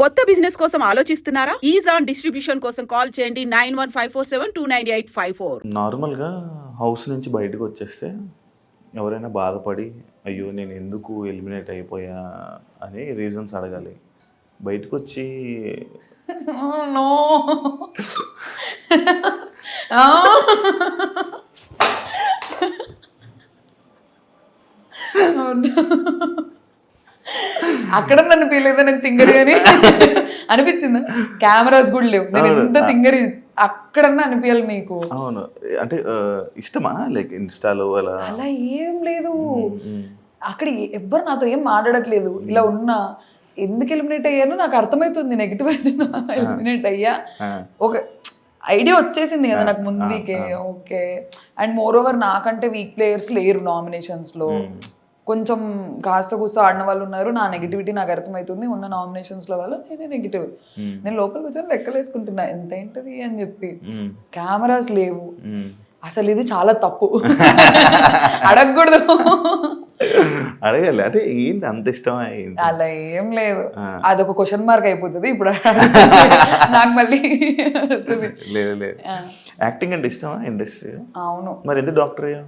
కొత్త బిజినెస్ కోసం ఆలోచిస్తున్నారా? ఈజాన్ డిస్ట్రిబ్యూషన్ కోసం కాల్ చేయండి 9154729854. నార్మల్గా హౌస్ నుంచి బయటకు వచ్చేస్తే ఎవరైనా బాధపడి అయ్యో నేను ఎందుకు ఎలిమినేట్ అయిపోయా అని రీజన్స్ అడగాలి. బయటకు వచ్చి నో అక్కడ నన్ను ఫీల్ అయితే నేను తింగరి అని అనిపించింది. కెమెరాస్ కూడా లేవు, నేను ఎంత తింగరి అక్కడన్నా అనిపించాలి మీకు. అవును, అంటే ఇష్టమా లైక్ ఇన్స్టాలో అలా? అలా ఏం లేదు, అక్కడ ఎవ్వరు నాతో ఏం మాట్లాడట్లేదు. ఇలా ఉన్నా ఎందుకు ఎలిమినేట్ అయ్యానో నాకు అర్థమవుతుంది. నెగిటివ్ అయితే ఎలిమినేట్ అయ్యా, ఒక ఐడియా వచ్చేసింది కదా నాకు ముందు వీకే. ఓకే, అండ్ మోర్ ఓవర్ నాకంటే వీక్ ప్లేయర్స్ లేరు నామినేషన్స్లో. కొంచెం కాస్త కూస్త ఆడిన వాళ్ళు ఉన్నారు. నా నెగిటివిటీ నాకు అర్థమవుతుంది. ఉన్న నామినేషన్స్లో వాళ్ళు నేనే నెగిటివ్. నేను లోపలికి వచ్చాను లెక్కలు వేసుకుంటున్నా ఎంత ఏంటది అని చెప్పి. కెమెరాస్ లేవు, అసలు ఇది చాలా తప్పు, అడగకూడదు. అడగాలి. అంటే ఏంటి అంత ఇష్టమా? అలా ఏం లేదు, అదొక క్వశ్చన్ మార్క్ అయిపోతుంది ఇప్పుడు నాకు మళ్ళీ. లేదు లేదు, యాక్టింగ్ అంటే ఇష్టమా ఇండస్ట్రీ? అవును. మరి ఎందుకు డాక్టర్ అయ్యా?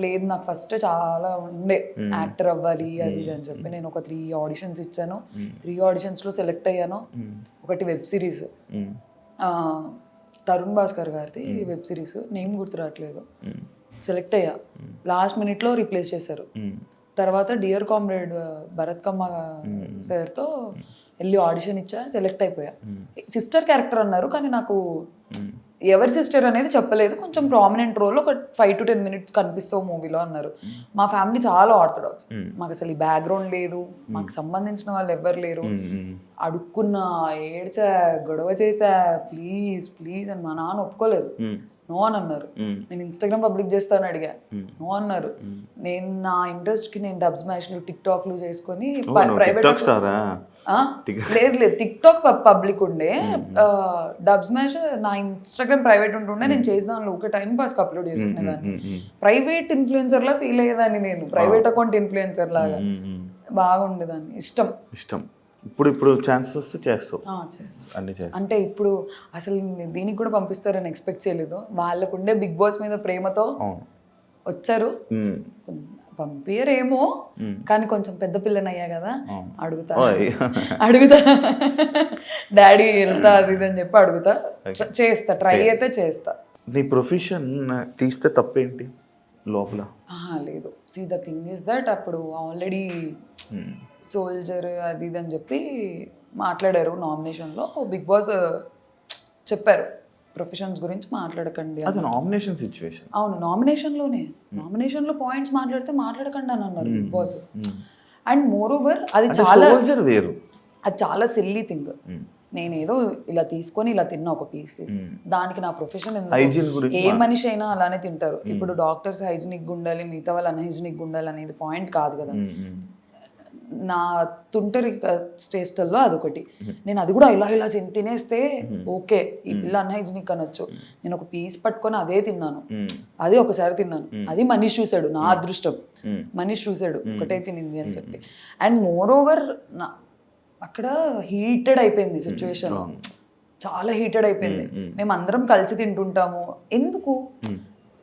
లేదు, నాకు ఫస్ట్ చాలా ఉండే యాక్టర్ అవ్వాలి అది ఇది అని చెప్పి. నేను ఒక 3 ఆడిషన్స్ ఇచ్చాను. 3 ఆడిషన్స్లో సెలెక్ట్ అయ్యాను. ఒకటి వెబ్ సిరీస్, తరుణ్ భాస్కర్ గారిది వెబ్ సిరీస్, నేమ్ గుర్తు రావట్లేదు. సెలెక్ట్ అయ్యా, లాస్ట్ మినిట్లో రీప్లేస్ చేశారు. తర్వాత డియర్ కామ్రేడ్ భరత్ కమ్మ సార్తో వెళ్ళి ఆడిషన్ ఇచ్చా, సెలెక్ట్ అయిపోయా. సిస్టర్ క్యారెక్టర్ అన్నారు, కానీ నాకు ఎవరి సిస్టర్ అనేది చెప్పలేదు. కొంచెం ప్రామినెంట్ రోల్, ఒక 5 to 10 minutes కనిపిస్తావు మూవీలో అన్నారు. మా ఫ్యామిలీ చాలా ఆర్థడాక్స్, మాకు అసలు ఈ బ్యాక్గ్రౌండ్ లేదు, మాకు సంబంధించిన వాళ్ళు ఎవ్వరు లేరు. అడుక్కున్నా, ఏడ్చా, గొడవ చేసా, ప్లీజ్ ప్లీజ్ అని. మా నాన్న ఒప్పుకోలేదు, నో అని అన్నారు. నేను ఇన్స్టాగ్రామ్ పబ్లిక్ చేస్తాను అడిగా, నో అన్నారు. నేను నా ఇంట్రెస్ట్కి నేను డబ్ స్మాష్లు టిక్టాక్లు చేసుకొని ప్రైవేట్, లేదు లేదు టిక్ టాక్ పబ్లిక్ ఉండే, డబ్ స్మాష్ నా ఇన్స్టాగ్రామ్ ప్రైవేట్ ఉంటుండే. నేను చేసిన దానిలో ఒక టైం పాస్కి అప్లోడ్ చేసుకునేదాన్ని. ప్రైవేట్ ఇన్ఫ్లుయెన్సర్ లా ఫీల్ అయ్యేదాన్ని నేను, ప్రైవేట్ అకౌంట్ ఇన్ఫ్లుయెన్సర్ లాగా బాగుండేదాన్ని. ఇష్టం ఇష్టం. ఇప్పుడు ఛాన్స్ వస్తే చేస్తావు? అంటే ఇప్పుడు అసలు దీనికి కూడా పంపిస్తారని ఎక్స్పెక్ట్ చేయలేదు. వాళ్ళకు ఉండే బిగ్ బాస్ మీద ప్రేమతో వచ్చారు. పంపియరేమో, కానీ కొంచెం పెద్ద పిల్లని అయ్యా కదా, అడుగుతా డాడీ వెళ్తా అది ఇది అని చెప్పి అడుగుతా, చేస్తా, ట్రై అయితే చేస్తా. నీ ప్రొఫెషన్ తీస్తే తప్పేంటి లోపల? లేదు, see the thing is that అప్పుడు ఆల్రెడీ సోల్జర్ అది ఇది అని చెప్పి మాట్లాడారు నామినేషన్లో. బిగ్ బాస్ చెప్పారు ప్రొఫెషన్స్ గురించి మాట్లాడకండి. అది నామినేషన్ సిచ్యువేషన్. అవును, నామినేషన్లో పాయింట్స్ మాట్లాడకండి అని అన్నారు Bigg Boss. And moreover అది చాలా వేరు, అది చాలా సిల్లీ థింగ్. నేనేదో ఇలా తీసుకొని ఇలా తిన్నా ఒక పీస్, దానికి నా ప్రొఫెషన్ ఎందుకు? ఏ మనిషి అయినా అలానే తింటారు. ఇప్పుడు డాక్టర్స్ హైజీనిక్ ఉండాలి, మిగతా వాళ్ళు అన్హైజీనిక్ ఉండాలి అనేది పాయింట్ కాదు కదా. నా తుంటరి స్టేస్టల్లో అదొకటి. నేను అది కూడా ఇలా ఇలా తినేస్తే ఓకే, ఈ పిల్ల అన్హైజీనిక్ అనొచ్చు. నేను ఒక పీస్ పట్టుకొని అదే తిన్నాను, అది ఒకసారి తిన్నాను. అది మనీష్ చూశాడు, నా అదృష్టం. మనీష్ చూశాడు ఒకటే తినింది అని చెప్పి. అండ్ మోర్ ఓవర్ అక్కడ హీటెడ్ అయిపోయింది సిచ్యువేషన్, చాలా హీటెడ్ అయిపోయింది. మేము అందరం కలిసి తింటుంటాము, ఎందుకు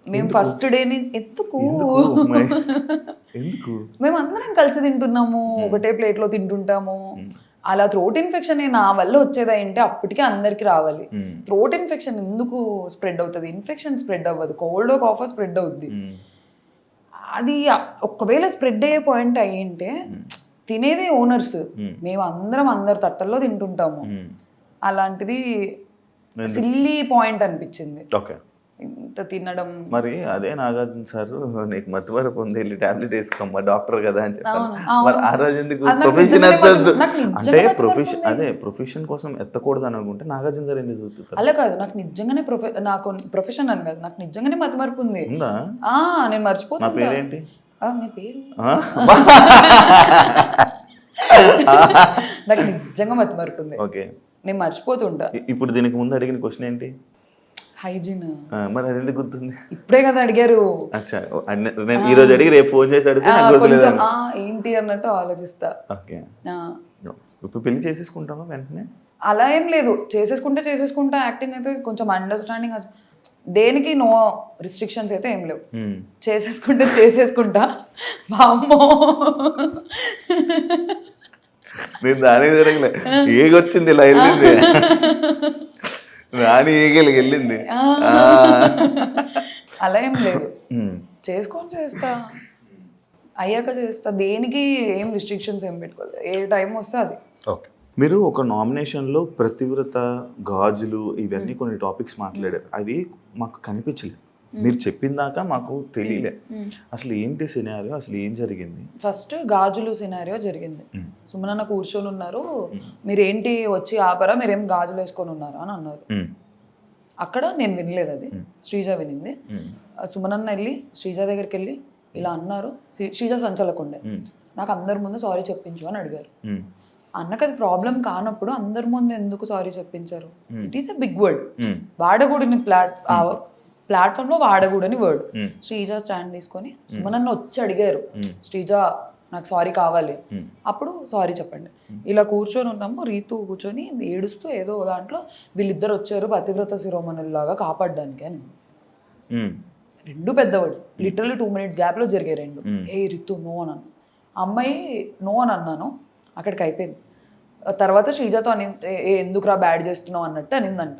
మేము ఫస్ట్ డే ఎందుకు మేము అందరం కలిసి తింటున్నాము, ఒకటే ప్లేట్లో తింటుంటాము. అలా థ్రోట్ ఇన్ఫెక్షన్ నా వల్ల వచ్చేదా అంటే అప్పటికే అందరికి రావాలి. థ్రోట్ ఇన్ఫెక్షన్ ఎందుకు స్ప్రెడ్ అవుతుంది? ఇన్ఫెక్షన్ స్ప్రెడ్ అవ్వదు, కోల్డ్ కాఫ్ స్ప్రెడ్ అవుద్ది. అది ఒకవేళ స్ప్రెడ్ అయ్యే పాయింట్ అయ్యింటే తినేదే ఓనర్స్, మేము అందరం అందరి తట్టల్లో తింటుంటాము. అలాంటిది సిల్లీ పాయింట్ అనిపించింది ఇంత తినడం. మరి అదే నాగార్జున సార్ నీకు మతిమరపు ఉంది, వెళ్ళి టాబ్లెట్ వేసుకోమ్మా డాక్టర్ కదా అని చెప్పాను. ఆ రోజు ఎందుకు ప్రొఫెషన్ అంటే ప్రొఫెషన్ కోసం ఎత్తకూడదు అని అనుకుంటే నాగార్జున గారు ఎందుకు చూపుతారు? అలా కాదు, నాకు నిజంగానే నాకు ప్రొఫెషన్ అని కాదు, నాకు నిజంగానే మతిమరపు ఉంది. నేను మర్చిపోతున్నా. నా పేరేంటి? మీ పేరు నాకు నిజంగా మతిమరపు ఉంది. ఓకే, నేను మర్చిపోతుంటా. ఇప్పుడు దీనికి ముందు అడిగిన క్వశ్చన్ ఏంటి? హైజీన్. మరి అది ఎందుకు గుర్తుంది? ఇప్పుడే కదా అడిగారు. ఈ రోజు అడిగి రేపు ఫోన్ చేసి అడిగితే కొంచెం ఏంటి అన్నట్టు ఆలోచిస్తా. ఇప్పుడు పెళ్లి చేసేసుకుంటావా వెంటనే? అలా ఏం లేదు, చేసేసుకుంటా యాక్టింగ్ అయితే కొంచెం అండర్స్టాండింగ్. దేనికి నో రిస్ట్రిక్షన్స్ అయితే ఏం లేవు. చేసేసుకుంటా. వామ్మో నేను దాని జరగలే, ఏగొచ్చింది ఇలా వెళ్ళింది, రాని ఏగలిగి వెళ్ళింది. అలా ఏం లేదు, చేస్తా, అయ్యాక చేస్తా. దేనికి ఏం రిస్ట్రిక్షన్స్ ఏం పెట్టుకోలేదు, ఏ టైం వస్తే అది. ఓకే. మీరు ఒక నామినేషన్లో ప్రతివ్రత, గాజులు ఇవన్నీ కొన్ని టాపిక్స్ మాట్లాడారు. అవి మాకు కనిపించలేదు, మీరు చెప్పిన దాకా మాకు తెలియలే. అసలు ఏంటి సినారియో, అసలు ఏం జరిగింది? ఫస్ట్ గాజులు సినారియో జరిగింది. సుమనన్న కూర్చొని ఉన్నారు, మీరేంటి వచ్చి ఆపరా, మీరేం గాజులు వేసుకొని ఉన్నారా అని అన్నారు. అక్కడ నేను వినలేదు, అది శ్రీజ వినింది. సుమనన్న వెళ్ళి శ్రీజ దగ్గరికి వెళ్ళి ఇలా అన్నారు. శ్రీజ సంచలకుండే, నాకు అందరి ముందు సారీ చెప్పించు అని అడిగారు. అన్నకు అది ప్రాబ్లం కానప్పుడు అందరి ముందు ఎందుకు సారీ చెప్పించారు? It is a big word, వాడకూడని ప్లాట్ఫామ్ లో వాడకూడని వర్డ్. శ్రీజ స్టాండ్ తీసుకొని సుమనన్న వచ్చి అడిగారు, శ్రీజ నాకు సారీ కావాలి, అప్పుడు సారీ చెప్పండి. ఇలా కూర్చొని ఉన్నాము, రీతు కూర్చొని ఏడుస్తూ ఏదో దాంట్లో వీళ్ళిద్దరు వచ్చారు పతివ్రత శిరోమణుల్లాగా కాపాడడానికి అని. రెండు పెద్ద వర్డ్స్, లిటరల్లీ 2 minutes గ్యాప్ లో జరిగాయి రెండు. ఏ రితు నో అని అన్నాను, అమ్మాయి నో అని అన్నాను, అక్కడికి అయిపోయింది. తర్వాత శ్రీజతో అని ఎందుకురా బ్యాడ్ చేస్తున్నావు అన్నట్టు అనిందంట.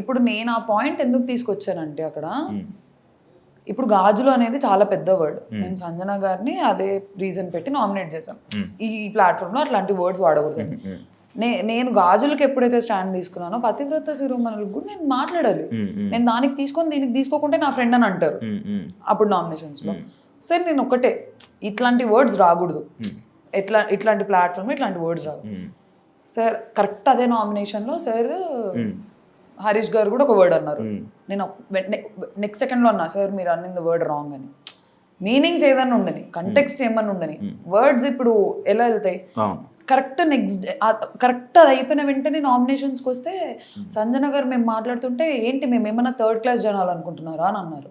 ఇప్పుడు నేను ఆ పాయింట్ ఎందుకు తీసుకొచ్చానంటే, అక్కడ ఇప్పుడు గాజులు అనేది చాలా పెద్ద వర్డ్. మేము సంజన గారిని అదే రీజన్ పెట్టి నామినేట్ చేసాం, ఈ ప్లాట్ఫామ్ లో అట్లాంటి వర్డ్స్ వాడకూడదు. నేను గాజులకి ఎప్పుడైతే స్టాండ్ తీసుకున్నానో పతివ్రత శిరోమణులకు కూడా నేను మాట్లాడాలి. నేను దానికి తీసుకొని దీనికి తీసుకోకుంటే నా ఫ్రెండ్ అని అంటారు అప్పుడు నామినేషన్స్ లో. సరే నేను ఒకటే, ఇట్లాంటి వర్డ్స్ రాకూడదు, ఇట్లాంటి ప్లాట్ఫామ్ ఇట్లాంటి వర్డ్స్ రావు. సార్ కరెక్ట్ అదే నామినేషన్ లో సార్ హరీష్ గారు కూడా ఒక వర్డ్ అన్నారు. నేను నెక్స్ట్ సెకండ్ లో అన్నా, సార్ మీరు అన్నింది వర్డ్ రాంగ్ అని. మీనింగ్స్ ఏదన్నా ఉండని, కంటెక్స్ట్ ఏమన్నా ఉండని, వర్డ్స్ ఇప్పుడు ఎలా వెళ్తాయి? కరెక్ట్ నెక్స్ట్ కరెక్ట్ అది అయిపోయిన వెంటనే నామినేషన్స్కి వస్తే సంజన గారు మేము మాట్లాడుతుంటే ఏంటి మేము ఏమన్నా 3rd class జనాలు అనుకుంటున్నారా అని అన్నారు.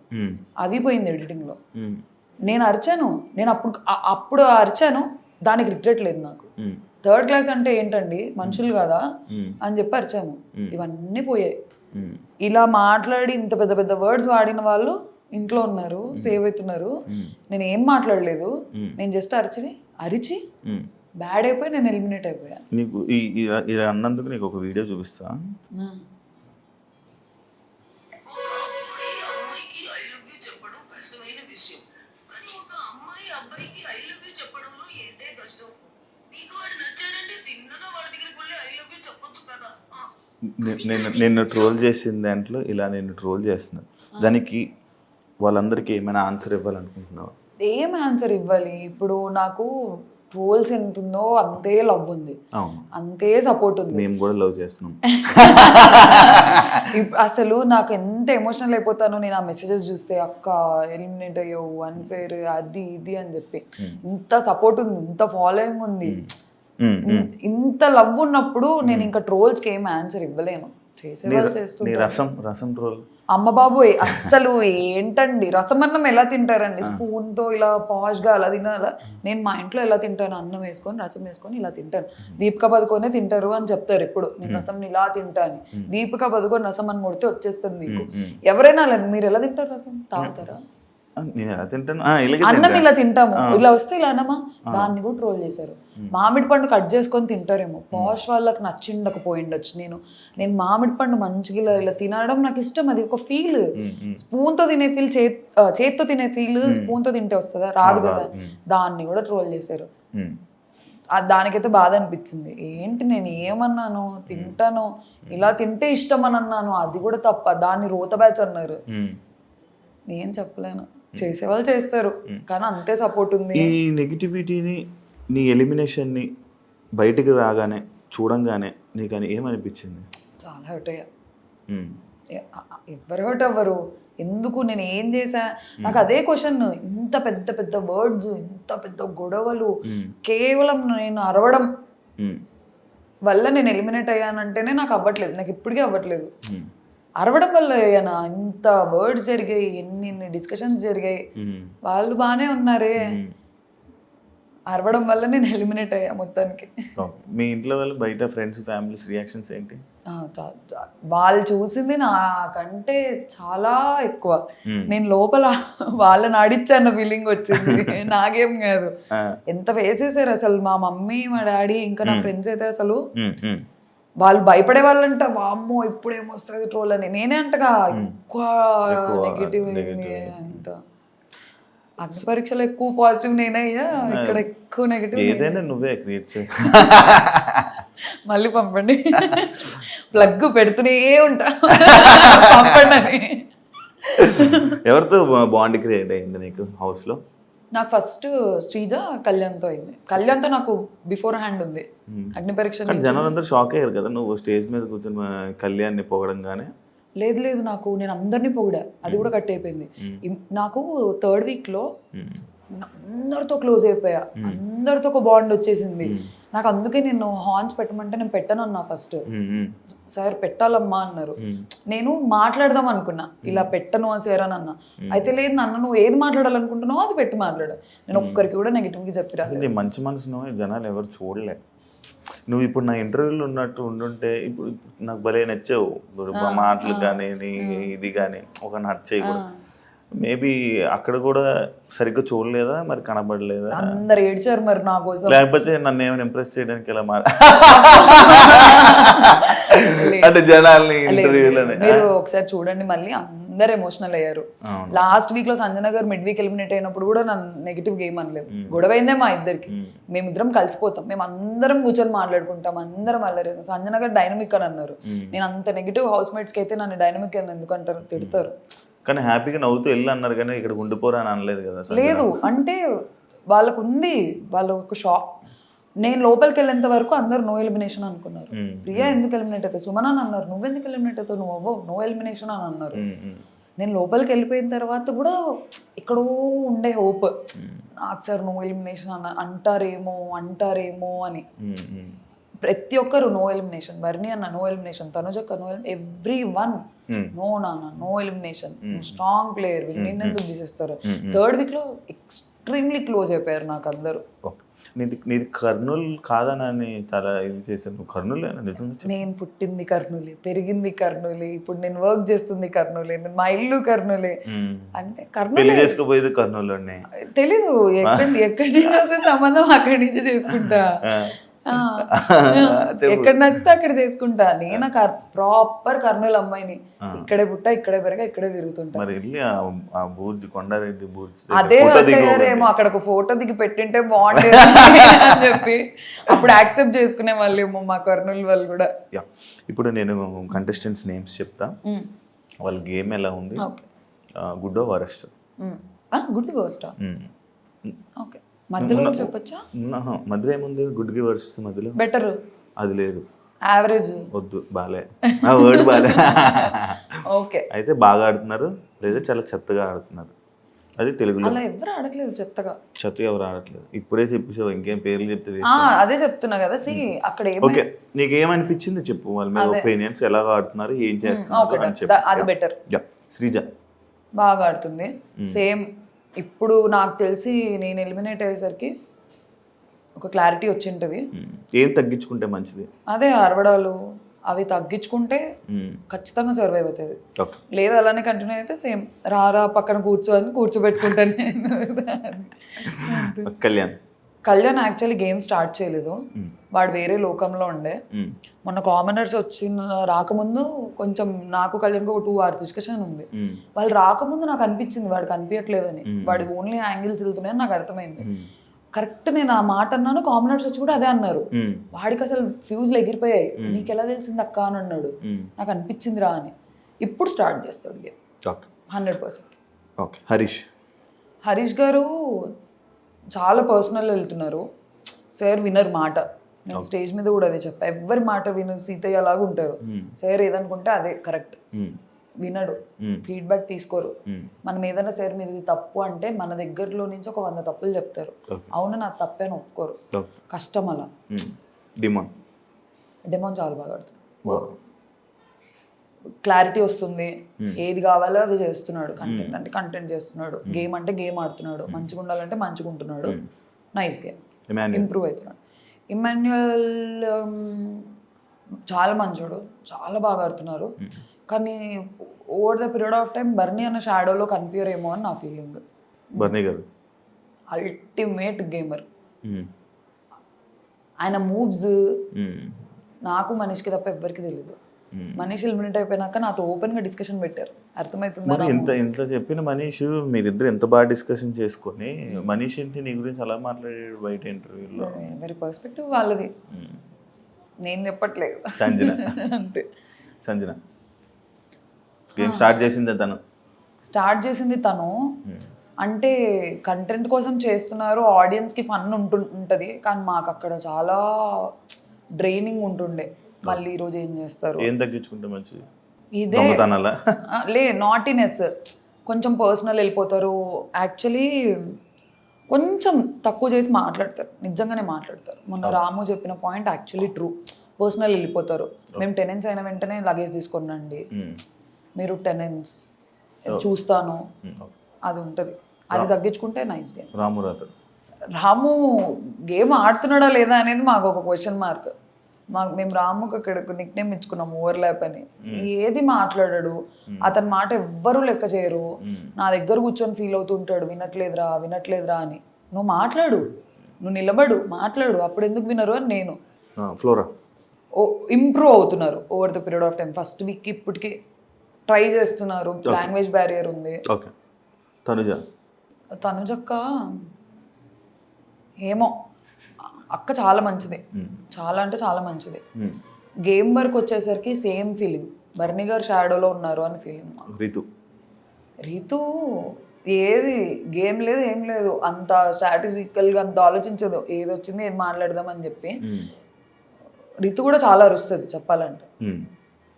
అది పోయింది ఎడిటింగ్ లో. నేను అరిచాను, నేను అప్పుడు అరిచాను, దానికి రిగ్రెట్ లేదు నాకు. 3rd class అంటే ఏంటండి, మనుషులు కదా అని చెప్పి అరిచాము. ఇవన్నీ పోయాయి. ఇలా మాట్లాడి ఇంత పెద్ద పెద్ద వర్డ్స్ వాడిన వాళ్ళు ఇంట్లో ఉన్నారు, సేవ్ అవుతున్నారు. నేను ఏం మాట్లాడలేదు, నేను జస్ట్ అరిచి బ్యాడ్ అయిపోయి నేను ఎలిమినేట్ అయిపోయా. నీకు ఇలా అన్నందుకు నీకు ఒక వీడియో చూపిస్తా. నేను ట్రోల్ చేసిన దాంట్లో ఇలా నేను ట్రోల్ చేస్తున్నాను, దానికి వాళ్ళందరికీ ఏమైనా ఆన్సర్ ఇవ్వాలనుకుంటున్నావా? ఏం ఆన్సర్ ఇవ్వాలి? ఇప్పుడు నాకు ట్రోల్స్ ఎంత ఉందో అంతే లవ్ ఉంది, అంతే సపోర్ట్ ఉంది. మేము కూడా లవ్ చేస్తున్నాం. అసలు నాకు ఎంత ఎమోషనల్ అయిపోతానో నేను ఆ మెసేజెస్ చూస్తే, అక్క ఎలిమినేట్ అయ్యావు, అన్ఫేర్, అది ఇది అని చెప్పి. ఇంత సపోర్ట్ ఉంది, ఇంత ఫాలోయింగ్ ఉంది, ఇంత లవ్ ఉన్నప్పుడు నేను ఇంకా ట్రోల్స్ కి ఏం ఆన్సర్ ఇవ్వలేను. చేసేవాళ్ళు చేస్తుంటారు. అమ్మ బాబోయ్, అస్సలు ఏంటండి రసం అన్నం ఎలా తింటారండి? స్పూన్ తో ఇలా పాష్ గా అలా తినాలా? నేను మా ఇంట్లో ఎలా తింటాను, అన్నం వేసుకొని రసం వేసుకొని ఇలా తింటాను. దీపికా పదుకొనే తింటారు అని చెప్తారు ఎప్పుడు, నేను రసం ఇలా తింటాను. దీపికా పదుకొని రసం అని కొడితే వచ్చేస్తుంది మీకు. ఎవరైనా మీరు ఎలా తింటారు రసం? తాగుతారా? అన్నం ఇలా తింటాము, ఇలా వస్తే ఇలా అన్నమా, దాన్ని కూడా ట్రోల్ చేశారు. మామిడి పండు కట్ చేసుకొని తింటారేమో, పాష్ వాళ్ళకి నచ్చిండకపోయిండొచ్చు. నేను మామిడి పండు మంచిగా ఇలా తినడం నాకు ఇష్టం, అది ఒక ఫీల్. స్పూన్ తో తినే ఫీల్, చేత్తో తినే ఫీల్ స్పూన్ తో తింటే వస్తుందా? రాదు కదా. దాన్ని కూడా ట్రోల్ చేశారు. దానికైతే బాధ అనిపించింది. ఏంటి నేను ఏమన్నాను, తింటాను, ఇలా తింటే ఇష్టం అని అన్నాను, అది కూడా తప్ప. దాన్ని రోత బ్యాచ్ అన్నారు. నేను చెప్పలేను, చేసేవాళ్ళు చేస్తారు, కానీ అంతే సపోర్ట్ ఉంది. ఈ నెగిటివిటీని, నీ ఎలిమినేషన్ని బయటికి రాగానే చూడంగానే నీకు అని ఏమనిపించింది? చాలా హర్ట్ అయ్యా. ఎవరు హర్ట్ అవ్వరు, ఎందుకు? నేను ఏం చేశా? నాకు అదే క్వశ్చన్. ఇంత పెద్ద పెద్ద వర్డ్స్, ఇంత పెద్ద గొడవలు, కేవలం నేను అరవడం వల్ల నేను ఎలిమినేట్ అయ్యానంటేనే నాకు అవ్వట్లేదు, నాకు ఇప్పటికీ అవ్వట్లేదు. అరవడం వల్ల అయ్యానా? ఇంత వర్డ్స్ జరిగాయి, ఎన్ని డిస్కషన్స్ జరిగాయి, వాళ్ళు బాగానే ఉన్నారే. అరవడం వల్ల నేను ఎలిమినేట్ అయ్యా మొత్తానికి. మీ ఇంట్లో వాళ్ళు బయట ఫ్రెండ్స్ ఫ్యామిలీస్ రియాక్షన్స్ ఏంటి? వాళ్ళు చూసింది నాకంటే చాలా ఎక్కువ. నేను లోపల వాళ్ళని ఆడిచ్చాన్న ఫీలింగ్ వచ్చింది, నాకేం కాదు. ఎంత వేసేసారు అసలు మా మమ్మీ మా డాడీ ఇంకా నా ఫ్రెండ్స్ అయితే అసలు వాళ్ళు భయపడే వాళ్ళంట, వామ్మో ఇప్పుడేమొస్తుంది ట్రోల్ అని. నేనే అంటగా ఎక్కువ నెగిటివ్ అంత. అగ్ని పరీక్షలో ఎక్కువ పాజిటివ్ నేనే అయ్యా, ఇక్కడ ఎక్కువ నెగిటివ్. ఏదైనా నువ్వే క్రియేట్ చేయి. మళ్ళీ పంపండి, ప్లగ్ పెడుతూనే ఉంటా పంపండి అని. ఎవరితో బాండ్ క్రియేట్ అయింది నీకు హౌస్ లో? నాకు ఫస్ట్ శ్రీజ కళ్యాణ్తో అయింది. కళ్యాణ్తో నాకు బిఫోర్ హ్యాండ్ ఉంది. అగ్ని పరీక్ష జనాలు అందరూ షాక్ అయ్యారు కదా నువ్వు స్టేజ్ మీద కూర్చొని కళ్యాణ్ని పొగడంగానే. లేదు లేదు, నాకు నేను అందరినీ పొగిడా, అది కూడా కట్ అయిపోయింది. నాకు థర్డ్ వీక్ లో అందరితో క్లోజ్ అయిపోయా, అందరితో ఒక బాండ్ వచ్చేసింది నాకు. అందుకే నేను హార్న్స్ పెట్టమంటే నేను పెట్టను అన్నా ఫస్ట్. సార్ పెట్టాలమ్మా అన్నారు. నేను మాట్లాడదాం అనుకున్నా, ఇలా పెట్టను అని సార్ అని అన్నా. అయితే లేదు నాన్న, నువ్వు ఏది మాట్లాడాలనుకుంటున్నావు అది పెట్టి మాట్లాడు. నేను ఒక్కరికి కూడా నెగిటివ్ గా చెప్పిరా. మంచి మనసును జనాలు ఎవరు చూడలే. నువ్వు ఇప్పుడు నా ఇంటర్వ్యూలో ఉన్నట్టు ఉండుంటే ఇప్పుడు నాకు భలే నచ్చావు, మాటలు కానీ ఇది కానీ ఒక నచ్చేయి కూడా. మేబీ అక్కడ కూడా సరిగ్గా చూడలేదా మరి, కనబడలేదా? అందరు ఏడ్చారు మరి నా కోసం. లేకపోతే నన్ను ఏమైనా ఇంప్రెస్ చేయడానికి ఇలా అంటే జనాల్ని ఇంటర్వ్యూలోనే. మీరు ఒకసారి చూడండి మళ్ళీ, అందరు ఎమోషనల్ అయ్యారు. లాస్ట్ వీక్ లో సంజన గారు మిడ్ వీక్ ఎలిమినేట్ అయినప్పుడు కూడా నన్ను నెగిటివ్ గేమ్ అనలేదు. గొడవ అయిందే మా ఇద్దరికి, మేమిద్దరం కలిసిపోతాం, మేము అందరం కూర్చొని మాట్లాడుకుంటాం, అందరం అల్లరి. సంజన గారు డైనమిక్ అని అన్నారు. నేను అంత నెగిటివ్ హౌస్ మేట్స్ కి అయితే నన్ను డైనమిక్ అని ఎందుకంటారు, తిడతారు. కానీ హ్యాపీగా నవ్వుతూ వెళ్ళి అన్నారు కానీ ఇక్కడ ఉండిపోరా అని అనలేదు కదా? లేదు అంటే వాళ్ళకు ఉంది, వాళ్ళ ఒక షాక్. నేను లోపలికి వెళ్ళేంత వరకు అందరు నో ఎలిమినేషన్ అనుకున్నారు. ప్రియా ఎందుకు ఎలిమినేట్ అవుతావు, సుమన్ అని అన్నారు. నువ్వెందుకు ఎలిమినేట్ అవుతావు, నువ్వు అవ్వవు, నో ఎలిమినేషన్ అని అన్నారు. నేను లోపలికి వెళ్ళిపోయిన తర్వాత కూడా ఎక్కడో ఉండే హోప్, నాకు సార్ నో ఎలిమినేషన్ అంటారేమో అని. ప్రతి ఒక్కరు నో ఎలిమినేషన్. బర్నీ అన్న నో ఎలిమినేషన్, తనుజక్క నో, ఎవ్రీ వన్ నో నాన్న నో ఎలిమినేషన్, స్ట్రాంగ్ ప్లేయర్, నిన్నెందుకు తీసేస్తారు. థర్డ్ వీక్ లో ఎక్స్ట్రీమ్లీ క్లోజ్ అయిపోయారు నాకు అందరూ. నీది కర్నూలు కాదని చాలా ఇది చేశాను. కర్నూలు నిజంగా? నేను పుట్టింది కర్నూలే, పెరిగింది కర్నూలే, ఇప్పుడు నేను వర్క్ చేస్తుంది కర్నూలే, మా ఇల్లు కర్నూలే. అంటే కర్నూలు చేసుకోపోయేది కర్నూలులోనే. తెలీదు ఎక్కడి నుంచి వస్తే సంబంధం అక్కడి నుంచి చేసుకుంటా, ఎక్కడ నచ్చితే అక్కడ చేసుకుంటా. నేను ప్రాపర్ కర్నూలు అమ్మాయిని, ఇక్కడే పుట్టా, ఇక్కడే పెరగా, ఇక్కడే తిరుగుతుంటా. అదే అంటారేమో, అక్కడ ఒక ఫోటో దిగి పెట్టింటే బాగుండేది అని చెప్పి అప్పుడు యాక్సెప్ట్ చేసుకునే వాళ్ళేమో మా కర్నూలు వాళ్ళు కూడా. ఇప్పుడు నేను కంటెస్టెంట్స్ నేమ్స్ చెప్తా, వాళ్ళ గేమ్ ఎలా ఉంది, గుడ్ వరస్ట్. గుడ్ వర్స్టా? ఓకే, మధ్యలో చెప్పొచ్చా? మధ్యలో ఏముంది, గుడ్ కి వర్స్ట్ మధ్యలో? బెటర్ అది లేదు, యావరేజ్ వద్దు, బాలే వర్డ్ బాలే. ఓకే, అయితే బాగా ఆడుతున్నారు లేదా చాలా చెత్తగా ఆడుతున్నారు, అది తెలుగులో. అలా ఎవరు ఆడట్లేదు చెత్తగా. చెత్తగా ఎవరు ఆడట్లేదు, ఇప్పుడే చెప్పేసావు, ఇంకేం పేర్లు చెప్తే. అదే చెప్తున్నా కదా. సి అక్కడ ఓకే, నీకు ఏమనిపించింది చెప్పు, వాళ్ళ మీద ఒపీనియన్స్, ఎలా ఆడుతున్నారు, ఏం చేస్తున్నారు అని చెప్పు. అది బెటర్. శ్రీజ బాగా ఆడుతుంది, సేమ్. ఇప్పుడు నాకు తెలిసి నేను ఎలిమినేట్ అయ్యేసరికి ఒక క్లారిటీ వచ్చి ఉంటుంది. ఏం తగ్గించుకుంటే మంచిది? అదే అరవడాలు అవి తగ్గించుకుంటే ఖచ్చితంగా సర్వైవ్ అవుతుంది. లేదు అలానే కంటిన్యూ అయితే సేమ్ రారా పక్కన కూర్చోబెట్టుకుంటాను. కళ్యాణ్ యాక్చువల్లీ గేమ్ స్టార్ట్ చేయలేదు, వాడు వేరే లోకంలో ఉండే. మొన్న కామనర్స్ రాకముందు కొంచెం నాకు కళ్యాణ్కి ఒక 2 hours డిస్కషన్ ఉంది. వాళ్ళు రాకముందు నాకు అనిపించింది వాడు కనిపించట్లేదని, వాడు ఓన్లీ యాంగిల్స్ వెళ్తున్నాయని నాకు అర్థమైంది. కరెక్ట్ నేను ఆ మాట అన్నాను, కామనర్స్ వచ్చి కూడా అదే అన్నారు. వాడికి అసలు ఫ్యూజ్లు ఎగిరిపోయాయి, నీకు ఎలా తెలిసింది అక్క అని అన్నాడు. నాకు అనిపించింది రా అని. ఇప్పుడు స్టార్ట్ చేస్తాడు గేమ్ 100%. హరీష్ గారు చాలా పర్సనల్ వెళ్తున్నారు సార్, వినర్ మాట. నేను స్టేజ్ మీద కూడా అదే చెప్పా, ఎవరి మాట వినరు, సీతయ్య అలాగా ఉంటారు. సార్ ఏదనుకుంటే అదే కరెక్ట్, వినడు, ఫీడ్బ్యాక్ తీసుకోరు. మనం ఏదైనా సార్ మీద ఇది తప్పు అంటే మన దగ్గరలో నుంచి ఒక 100 తప్పులు చెప్తారు, అవును నా తప్పే అని ఒప్పుకోరు. కష్టం అలా. డెమోన్ చాలా బాగా ఆడుతున్నాడు, క్లారిటీ వస్తుంది, ఏది కావాలో అది చేస్తున్నాడు. కంటెంట్ అంటే కంటెంట్ చేస్తున్నాడు, గేమ్ అంటే గేమ్ ఆడుతున్నాడు, మంచిగా ఉండాలంటే మంచిగా ఉంటున్నాడు. Nice game. ఇమాన్యుయల్ ఇంప్రూవ్ అవుతున్నాడు. ఇమాన్యుయల్ చాలా మంచోడు, చాలా బాగా ఆడుతున్నారు. కానీ over the period of time బర్నీ అన్న షాడోలో కనిపించరేమో అని నా ఫీలింగ్. బర్నీ గారు అల్టిమేట్ గేమర్. ఆయన మూవ్స్ నాకు మనీష్కి తప్ప ఎవ్వరికి తెలియదు. మనీష్ ఎలిమినేట్ అయిపోయినాక నాతో ఓపెన్ గా డిస్కషన్ పెట్టారు. అర్థమవుతుందా? ఇంత చెప్పిన మనీష్ మీరిద్దరు ఎంత బాగా డిస్కషన్ చేసుకొని మనీష్ ఏంటి నీ గురించి అలా మాట్లాడాడు బయట ఇంటర్వ్యూలో? ఎవరి పర్స్పెక్టివ్ వాళ్ళది, నేను చెప్పట్లేదు. సంజన అంతే. సంజన గేమ్ స్టార్ట్ చేసింది తను. అంటే కంటెంట్ కోసం చేస్తున్నారు, ఆడియన్స్కి ఫన్ ఉంటుంది. కానీ మాకు అక్కడ చాలా డ్రైనింగ్ ఉంటుండే. మళ్ళీ ఈరోజు ఏం చేస్తారు, ఏం తగ్గించుకుంటే మంచిది? ఇదే లే నాటినెస్, కొంచెం పర్సనల్ వెళ్ళిపోతారు. యాక్చువల్లీ కొంచెం తక్కువ చేసి మాట్లాడతారు, నిజంగానే మాట్లాడతారు. మొన్న రాము చెప్పిన పాయింట్ యాక్చువల్లీ ట్రూ. పర్సనల్ వెళ్ళిపోతారు. మేము టెనెన్స్ అయిన వెంటనే లగేజ్ తీసుకొని రండి, మీరు టెనెన్స్ చూస్తాను, అది ఉంటుంది. అది తగ్గించుకుంటే నైస్ గేమ్. రాము గేమ్ ఆడుతున్నాడా లేదా అనేది మాకు ఒక క్వశ్చన్ మార్క్. మేము రాముకి అక్కడ నిక్ నేమ్ ఇచ్చుకున్నాం ఓవర్లాప్ అని. ఏది మాట్లాడాడు, అతని మాట ఎవ్వరూ లెక్క చేయరు. నా దగ్గర కూర్చొని ఫీల్ అవుతుంటాడు, వినట్లేదురా అని. నువ్వు మాట్లాడు, నువ్వు నిలబడు, మాట్లాడు, అప్పుడు ఎందుకు వినరు అని నేను. ఇంప్రూవ్ అవుతున్నారు over the period of time. First week ఇప్పటికి ట్రై చేస్తున్నారు. లాంగ్వేజ్ బ్యారియర్ ఉంది. తనుజక్క ఏమో, అక్క చాలా మంచిది, చాలా అంటే చాలా మంచిది. గేమ్ వర్క్ వచ్చేసరికి సేమ్ ఫీలింగ్, బర్నీ గారు షాడోలో ఉన్నారు అని ఫీలింగ్. రీతు ఏది గేమ్ లేదు, ఏం లేదు, అంత స్ట్రాటజికల్గా అంత ఆలోచించదు. ఏది వచ్చింది ఏది మాట్లాడదాం అని చెప్పి. రితు కూడా చాలా అరుస్తుంది చెప్పాలంటే.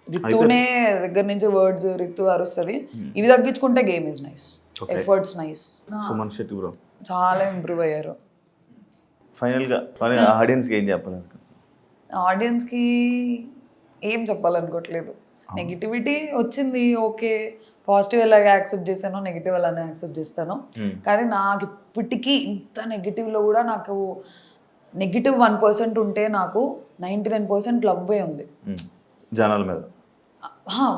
రితునే దగ్గర నుంచి వర్డ్స్ రితు అరుస్తుంది. ఇవి తగ్గించుకుంటే game is nice, efforts nice. చాలా ఇంప్రూవ్ అయ్యారు. ఫైనల్గా ఆడియన్స్కి ఏం చెప్పాలి? ఆడియన్స్కి ఏం చెప్పాలనుకోవట్లేదు. నెగిటివిటీ వచ్చింది, ఓకే. పాజిటివ్ ఎలాగే యాక్సెప్ట్ చేశానో నెగిటివ్ అలానే యాక్సెప్ట్ చేస్తాను. కానీ నాకు ఇప్పటికీ ఇంత నెగిటివ్లో కూడా నాకు నెగిటివ్ 1% ఉంటే నాకు 99% లవ్వే ఉంది జనాల మీద,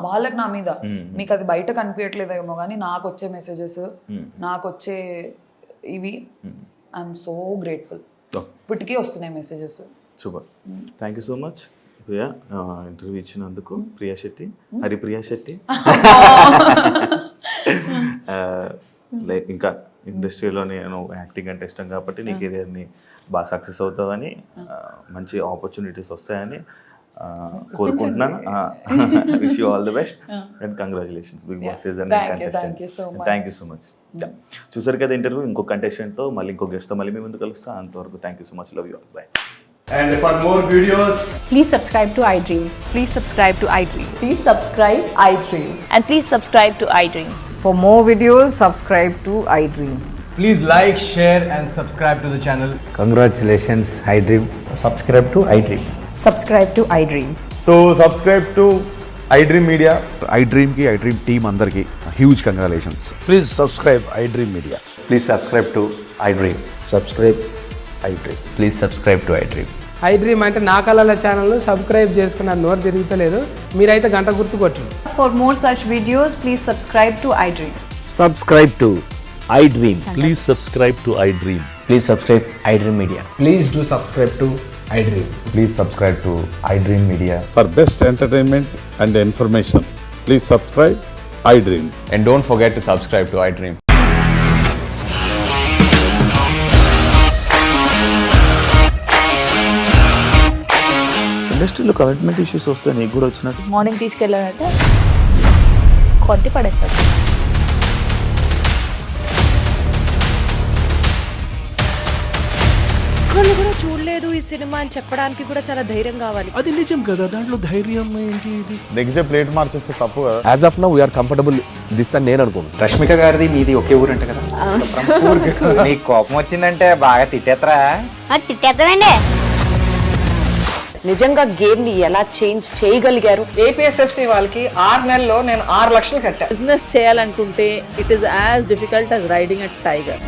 వాళ్ళకి నా మీద. మీకు అది బయట కనిపించట్లేదేమో కానీ నాకు వచ్చే మెసేజెస్, నాకు వచ్చే ఇవి ఐఎమ్ సో గ్రేట్ఫుల్. ఇప్పటికీ వస్తున్నాయి messages. Super, thank you so much Priya interview ఇచ్చినందుకు. ప్రియా శెట్టి, హరిప్రియా శెట్టి. లైక్ ఇంకా ఇండస్ట్రీలోనే యాక్టింగ్ అంటే ఇష్టం కాబట్టి నీ కెరియర్ని బాగా సక్సెస్ అవుతావని, మంచి ఆపర్చునిటీస్ వస్తాయని కోరుకుంటున్నాను. Wish you all the best and congratulations. Bigg Boss season contestant. Thank you so much. చూసారు కదా ఇంటర్వ్యూ. ఇంకో కంటెస్టెంట్తో మళ్ళీ ఇంకో గెస్ట్తో మళ్ళీ మీ ముందు కలుస్తా. అంతవరకు thank you so much. Love you all. By. And for more videos, please subscribe to iDream. Please subscribe to iDream. Please subscribe iDream. And please subscribe to iDream. For more videos, subscribe to iDream. please like, share and subscribe to the channel. Congratulations, iDream. Subscribe to iDream. Subscribe to iDream. So subscribe to iDream Media. iDream team andarki huge congratulations. Please subscribe iDream Media. Please subscribe to iDream. Subscribe iDream. Please subscribe to iDream. iDream అంటే నా కళల channel subscribe చేసుకున్న నోరు తిరుగుతలేదు, మీరైతే గంట గుర్తు కొట్టండి. For more such videos, please subscribe to iDream. Subscribe to iDream. Please subscribe to iDream. Please subscribe iDream Media. Please do subscribe to iDream. Please subscribe to iDream Media. For best entertainment and information, please subscribe iDream. And don't forget to subscribe to iDream. ఇండస్ట్రీలో commitment issues వస్తే నీకు కూడా వచ్చినట్టు? Morning తీసుకెళ్ళాలంటే కొట్టి పడేసాడు. ఒక్కళ్ళు కూడా చూడలేదు ఈ సినిమా అని చెప్పడానికి కూడా చాలా ధైర్యం కావాలి. అది నిజం కదా, దాంట్లో ధైర్యం ఏంటి? ఇది నెక్స్ట్ డే ప్లేట్ మార్చేస్తే తప్పు కదా. As of now we are comfortable this అని నేను అనుకుంటున్నాను. రష్మిక గారిది మీది ఒకే ఊరంట కదా? నీకు కోపం వచ్చిందంటే బాగా తిట్టేత్తరా? తిట్టేద్దామండి. నిజంగా గేమ్ ని ఎలా చేంజ్ చేయగలిగారు? ఏపీఎస్ఎఫ్సి వాళ్ళకి 6 నెలల్లో నేను 6 లక్షలు కట్టా. బిజినెస్ చేయాలనుకుంటే it is as difficult as riding a tiger.